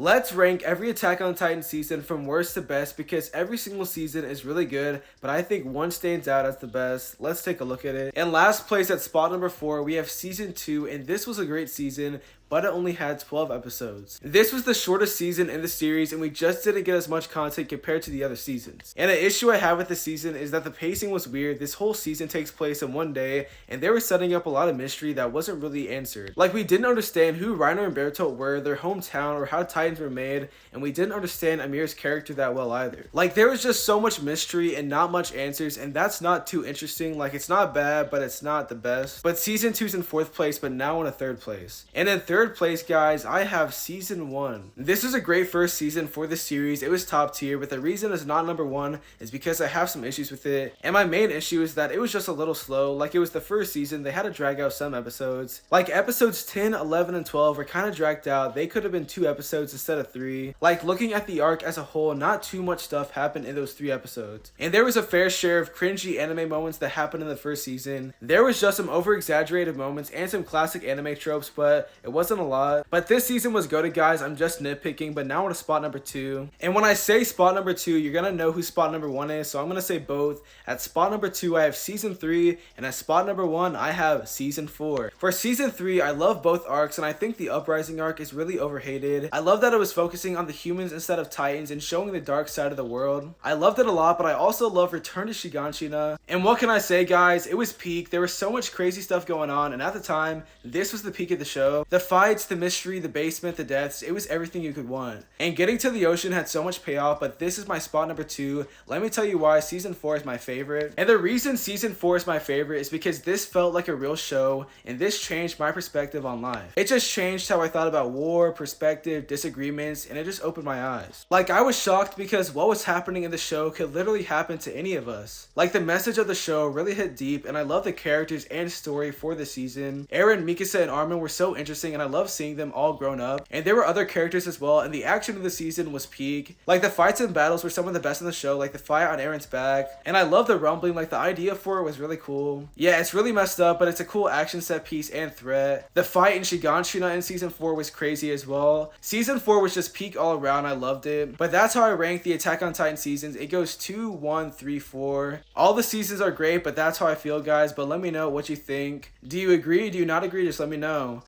Let's rank every Attack on Titan season from worst to best because every single season is really good, but I think one stands out as the best. Let's take a look at it. In last place at spot number 4, we have season 2, and this was a great season, but it only had 12 episodes. This was the shortest season in the series, and we just didn't get as much content compared to the other seasons. And an issue I have with the season is that the pacing was weird. This whole season takes place in one day, and they were setting up a lot of mystery that wasn't really answered. Like, we didn't understand who Reiner and Bertolt were, their hometown, or how Titans were made, and we didn't understand Amir's character that well either. Like, there was just so much mystery and not much answers, and that's not too interesting. Like, it's not bad, but it's not the best. But season 2's in 4th place, but now in a 3rd place. And in 3rd place, guys, I have season 1. This is a great first season for the series. It was top tier, but the reason it's not number 1 is because I have some issues with it. And my main issue is that it was just a little slow. Like, it was the first season, they had to drag out some episodes. Like, episodes 10, 11, and 12 were kind of dragged out. They could have been 2 episodes instead of 3. Like, looking at the arc as a whole, not too much stuff happened in those 3 episodes. And there was a fair share of cringy anime moments that happened in the first season. There was just some over-exaggerated moments and some classic anime tropes, but it wasn't a lot. But this season was goated, guys. I'm just nitpicking, but now we're to spot number 2. And when I say spot number 2, you're gonna know who spot number 1 is, so I'm gonna say both. At spot number 2, I have season 3, and at spot number 1, I have season 4. For season 3, I love both arcs, and I think the Uprising arc is really overhated. I love that it was focusing on the humans instead of Titans and showing the dark side of the world. I loved it a lot, but I also love Return to Shiganshina. And what can I say, guys? It was peak. There was so much crazy stuff going on, and at the time, this was the peak of the show. The fights, the mystery, the basement, the deaths, it was everything you could want. And getting to the ocean had so much payoff, but this is my spot number 2. Let me tell you why season 4 is my favorite. And the reason season 4 is my favorite is because this felt like a real show, and this changed my perspective on life. It just changed how I thought about war, perspective, disagreements, and it just opened my eyes. Like, I was shocked because what was happening in the show could literally happen to any of us. Like, the message of the show really hit deep, and I love the characters and story for the season. Eren, Mikasa, and Armin were so interesting, and I love seeing them all grown up. And there were other characters as well, and the action of the season was peak. Like, the fights and battles were some of the best in the show, like the fight on Eren's back. And I love the rumbling. Like, the idea for it was really cool. Yeah, it's really messed up, but it's a cool action set piece and threat. The fight in Shiganshina in season 4 was crazy as well. Season 4 was just peak all around. I loved it. But that's how I rank the Attack on Titan seasons. It goes 2, 1, 3, 4. All the seasons are great, but that's how I feel, guys. But let me know what you think. Do you agree? Do you not agree? Just let me know.